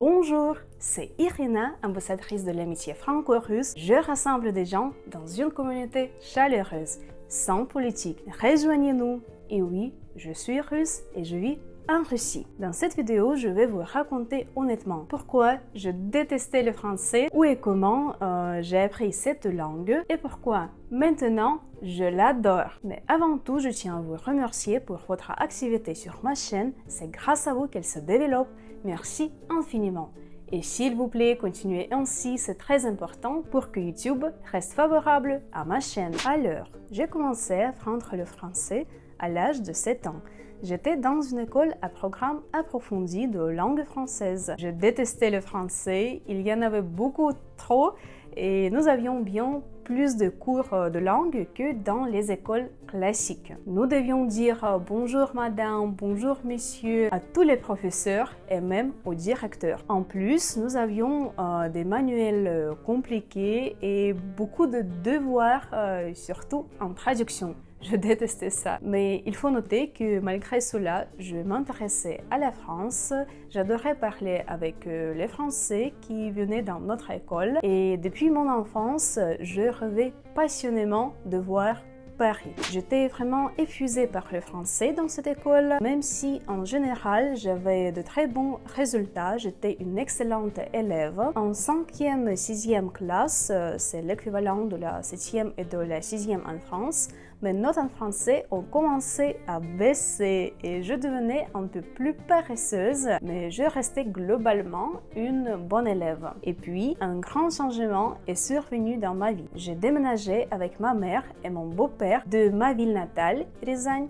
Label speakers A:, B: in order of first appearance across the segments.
A: Bonjour, c'est Irina, ambassadrice de l'amitié franco-russe. Je rassemble des gens dans une communauté chaleureuse, sans politique. Rejoignez-nous. Et oui, je suis russe et je vis en Russie. Dans cette vidéo, je vais vous raconter honnêtement pourquoi je détestais le français, où et comment j'ai appris cette langue et pourquoi maintenant je l'adore. Mais avant tout, je tiens à vous remercier pour votre activité sur ma chaîne. C'est grâce à vous qu'elle se développe. Merci infiniment. Et s'il vous plaît, continuez ainsi, c'est très important pour que YouTube reste favorable à ma chaîne. Alors, j'ai commencé à apprendre le français à l'âge de 7 ans. J'étais dans une école à programme approfondi de langue française. Je détestais le français, il y en avait beaucoup trop et nous avions bien plus de cours de langue que dans les écoles classiques. Nous devions dire bonjour madame, bonjour monsieur à tous les professeurs et même au directeur. En plus, nous avions des manuels compliqués et beaucoup de devoirs, surtout en traduction. Je détestais ça. Mais il faut noter que malgré cela, je m'intéressais à la France. J'adorais parler avec les Français qui venaient dans notre école. Et depuis mon enfance, je rêvais passionnément de voir Paris. J'étais vraiment épuisée par le français dans cette école, même si en général j'avais de très bons résultats, j'étais une excellente élève. En 5e et 6e classe, c'est l'équivalent de la 7e et de la 6e en France, mes notes en français ont commencé à baisser et je devenais un peu plus paresseuse, mais je restais globalement une bonne élève. Et puis, un grand changement est survenu dans ma vie. J'ai déménagé avec ma mère et mon beau-père de ma ville natale, Rязань,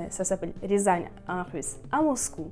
A: ça s'appelle Rязань en russe, à Moscou.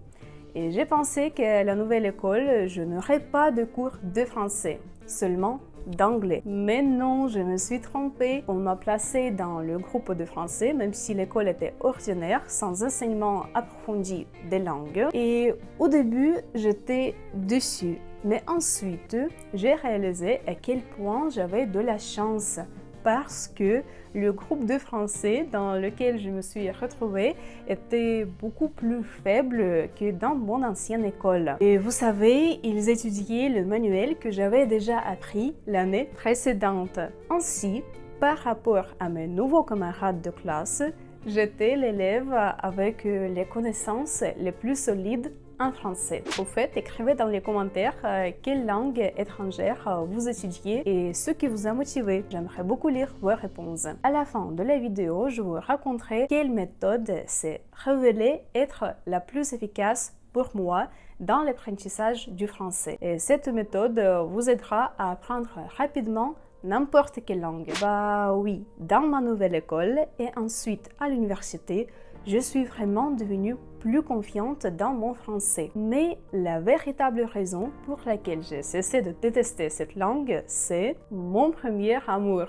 A: Et j'ai pensé qu'à la nouvelle école, je n'aurais pas de cours de français, seulement d'anglais. Mais non, je me suis trompée. On m'a placée dans le groupe de français, même si l'école était ordinaire, sans enseignement approfondi des langues. Et au début, j'étais déçue. Mais ensuite, j'ai réalisé à quel point j'avais de la chance. Parce que le groupe de français dans lequel je me suis retrouvée était beaucoup plus faible que dans mon ancienne école. Et vous savez, ils étudiaient le manuel que j'avais déjà appris l'année précédente. Ainsi, par rapport à mes nouveaux camarades de classe, j'étais l'élève avec les connaissances les plus solides en français. Au fait, écrivez dans les commentaires quelle langue étrangère vous étudiez et ce qui vous a motivé. J'aimerais beaucoup lire vos réponses. À la fin de la vidéo, je vous raconterai quelle méthode s'est révélée être la plus efficace pour moi dans l'apprentissage du français. Et cette méthode vous aidera à apprendre rapidement n'importe quelle langue. Bah oui, dans ma nouvelle école et ensuite à l'université, je suis vraiment devenue plus confiante dans mon français. Mais la véritable raison pour laquelle j'ai cessé de détester cette langue, c'est mon premier amour.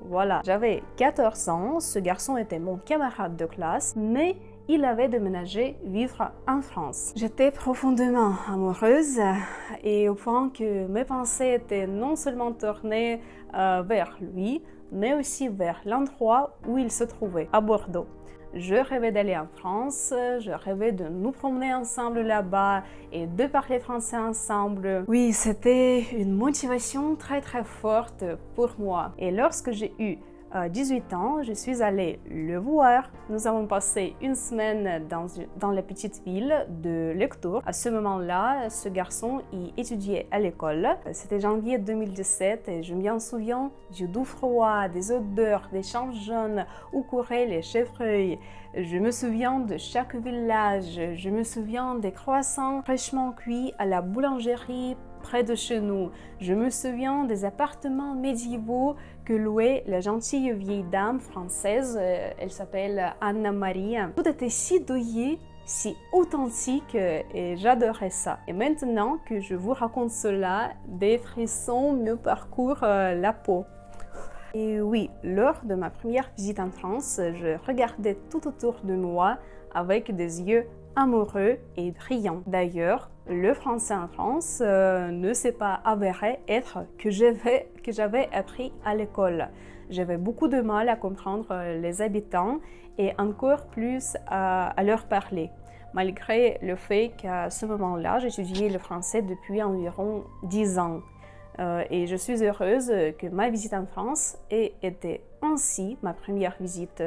A: Voilà, j'avais 14 ans, ce garçon était mon camarade de classe, mais il avait déménagé vivre en France. J'étais profondément amoureuse et au point que mes pensées étaient non seulement tournées vers lui, mais aussi vers l'endroit où il se trouvait, à Bordeaux. Je rêvais d'aller en France, je rêvais de nous promener ensemble là-bas et de parler français ensemble. Oui, c'était une motivation très forte pour moi. Et lorsque j'ai eu 18 ans, je suis allée le voir. Nous avons passé une semaine dans la petite ville de Lectoure. À ce moment-là, ce garçon y étudiait à l'école. C'était janvier 2017 et je me souviens du doux froid, des odeurs, des champs jaunes où couraient les chevreuils. Je me souviens de chaque village. Je me souviens des croissants fraîchement cuits à la boulangerie près de chez nous. Je me souviens des appartements médiévaux que louait la gentille vieille dame française, elle s'appelle Anna Maria. Tout était si douillet, si authentique et j'adorais ça. Et maintenant que je vous raconte cela, des frissons me parcourent la peau. Et oui, lors de ma première visite en France, je regardais tout autour de moi avec des yeux amoureux et brillants. D'ailleurs, le français en France ne s'est pas avéré être que j'avais appris à l'école. J'avais beaucoup de mal à comprendre les habitants et encore plus à leur parler. malgré le fait qu'à ce moment-là, j'étudiais le français depuis environ 10 ans. Et je suis heureuse que ma visite en France ait été ainsi ma première visite.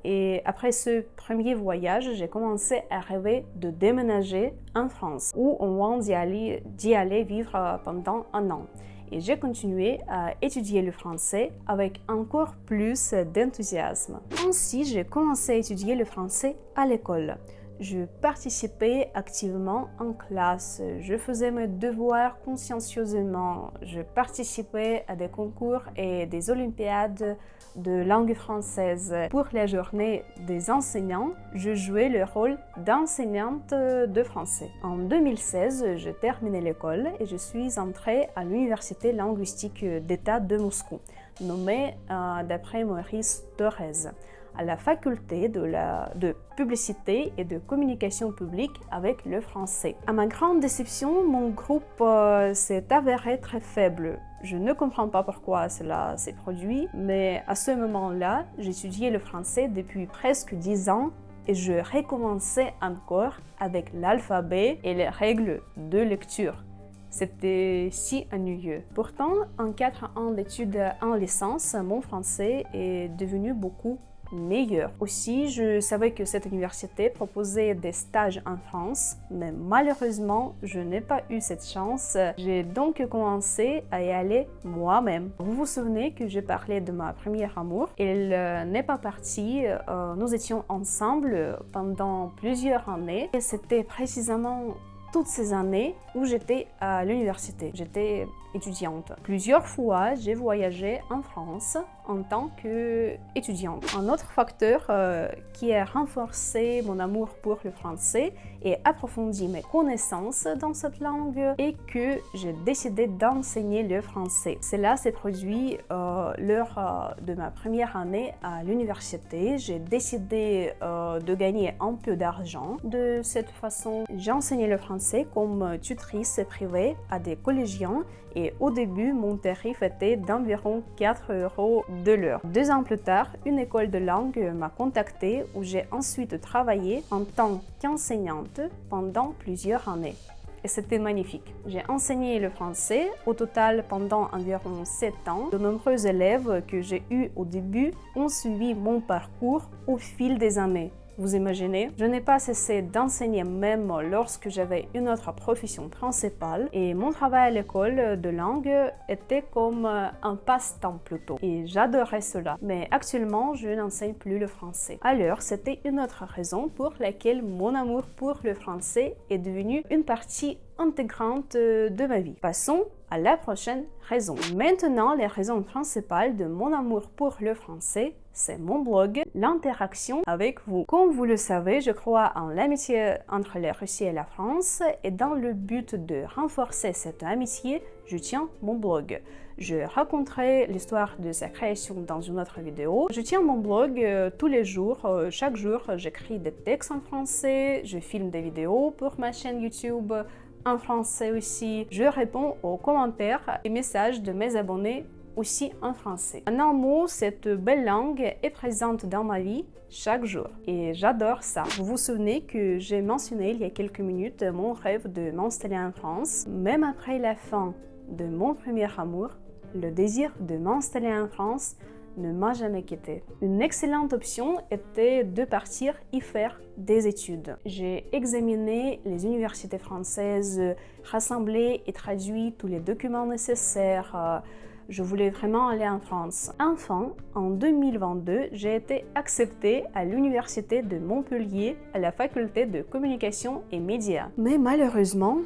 A: Et après ce premier voyage, j'ai commencé à rêver de déménager en France ou au moins d'y aller vivre pendant un an. Et j'ai continué à étudier le français avec encore plus d'enthousiasme. Ainsi, j'ai commencé à étudier le français à l'école. Je participais activement en classe, je faisais mes devoirs consciencieusement, je participais à des concours et des olympiades de langue française. Pour la journée des enseignants, je jouais le rôle d'enseignante de français. En 2016, j'ai terminé l'école et je suis entrée à l'Université linguistique d'État de Moscou, nommée d'après Maurice Thorez, à la faculté de publicité et de communication publique avec le français. À ma grande déception, mon groupe s'est avéré très faible. Je ne comprends pas pourquoi cela s'est produit, mais à ce moment-là, j'étudiais le français depuis presque 10 ans et je recommençais encore avec l'alphabet et les règles de lecture. C'était si ennuyeux. Pourtant, en 4 ans d'études en licence, mon français est devenu beaucoup meilleur. Aussi, je savais que cette université proposait des stages en France, mais malheureusement, je n'ai pas eu cette chance. J'ai donc commencé à y aller moi-même. Vous vous souvenez que j'ai parlé de ma première amour? Elle n'est pas partie. Nous étions ensemble pendant plusieurs années et c'était précisément toutes ces années où j'étais à l'université. J'étais étudiante. Plusieurs fois, j'ai voyagé en France en tant qu'étudiante. Un autre facteur qui a renforcé mon amour pour le français et approfondi mes connaissances dans cette langue est que j'ai décidé d'enseigner le français. Cela s'est produit lors de ma première année à l'université. J'ai décidé de gagner un peu d'argent. De cette façon, j'ai enseigné le français comme tutrice privée à des collégiens et au début, mon tarif était d'environ 4 € de l'heure. 2 ans plus tard, une école de langue m'a contactée où j'ai ensuite travaillé en tant qu'enseignante pendant plusieurs années. Et c'était magnifique. J'ai enseigné le français au total pendant environ 7 ans. De nombreux élèves que j'ai eus au début ont suivi mon parcours au fil des années. Vous imaginez? Je n'ai pas cessé d'enseigner même lorsque j'avais une autre profession principale et mon travail à l'école de langue était comme un passe-temps plutôt. Et j'adorais cela. Mais actuellement, je n'enseigne plus le français. Alors, c'était une autre raison pour laquelle mon amour pour le français est devenu une partie intégrante de ma vie. Passons à la prochaine raison. Maintenant, les raisons principales de mon amour pour le français, c'est mon blog, l'interaction avec vous. Comme vous le savez, je crois en l'amitié entre la Russie et la France et dans le but de renforcer cette amitié, je tiens mon blog. Je raconterai l'histoire de sa création dans une autre vidéo. Je tiens mon blog tous les jours. Chaque jour, j'écris des textes en français, je filme des vidéos pour ma chaîne YouTube en français aussi. Je réponds aux commentaires et messages de mes abonnés aussi en français. En un mot, cette belle langue est présente dans ma vie chaque jour et j'adore ça. Vous vous souvenez que j'ai mentionné il y a quelques minutes mon rêve de m'installer en France. Même après la fin de mon premier amour, le désir de m'installer en France ne m'a jamais quitté. Une excellente option était de partir y faire des études. J'ai examiné les universités françaises, rassemblé et traduit tous les documents nécessaires. Je voulais vraiment aller en France. Enfin, en 2022, j'ai été acceptée à l'université de Montpellier à la faculté de communication et médias. Mais malheureusement,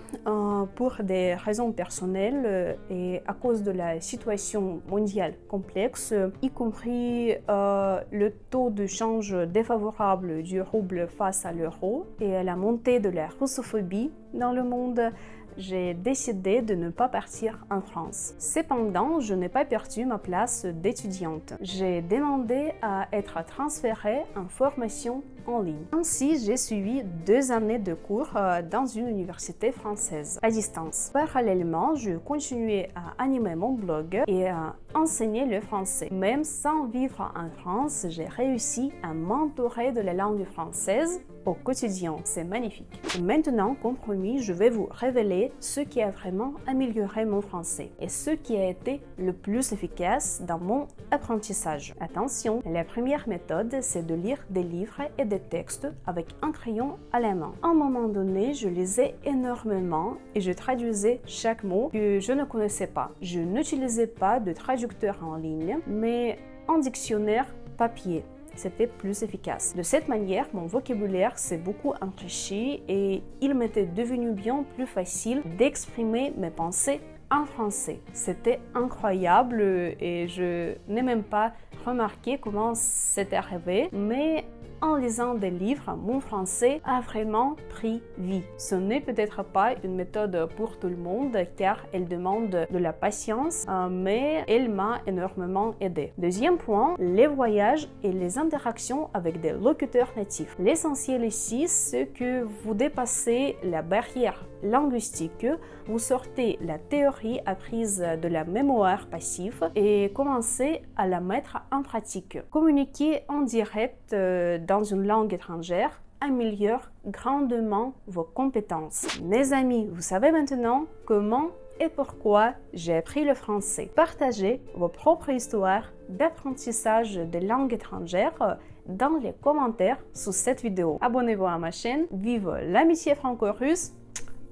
A: pour des raisons personnelles et à cause de la situation mondiale complexe, y compris le taux de change défavorable du rouble face à l'euro et à la montée de la russophobie dans le monde, j'ai décidé de ne pas partir en France. Cependant, je n'ai pas perdu ma place d'étudiante. J'ai demandé à être transférée en formation en ligne. Ainsi, j'ai suivi 2 années de cours dans une université française à distance. Parallèlement, je continuais à animer mon blog et à enseigner le français. Même sans vivre en France, j'ai réussi à m'entourer de la langue française au quotidien. C'est magnifique. Et maintenant, comme promis, je vais vous révéler ce qui a vraiment amélioré mon français et ce qui a été le plus efficace dans mon apprentissage. Attention, la première méthode, c'est de lire des livres et des textes avec un crayon à la main. À un moment donné, je lisais énormément et je traduisais chaque mot que je ne connaissais pas. Je n'utilisais pas de traducteur en ligne, mais un dictionnaire papier. C'était plus efficace. De cette manière, mon vocabulaire s'est beaucoup enrichi et il m'était devenu bien plus facile d'exprimer mes pensées en français. C'était incroyable et je n'ai même pas remarqué comment c'était arrivé, mais en lisant des livres, mon français a vraiment pris vie. Ce n'est peut-être pas une méthode pour tout le monde car elle demande de la patience, mais elle m'a énormément aidé. Deuxième point, les voyages et les interactions avec des locuteurs natifs. L'essentiel ici, c'est que vous dépassez la barrière linguistique, vous sortez la théorie apprise de la mémoire passive et commencez à la mettre en pratique. Communiquer en direct dans une langue étrangère améliore grandement vos compétences. Mes amis, vous savez maintenant comment et pourquoi j'ai appris le français. Partagez vos propres histoires d'apprentissage de langues étrangères dans les commentaires sous cette vidéo. Abonnez-vous à ma chaîne. Vive l'amitié franco-russe!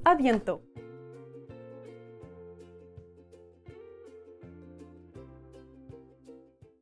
A: À bientôt!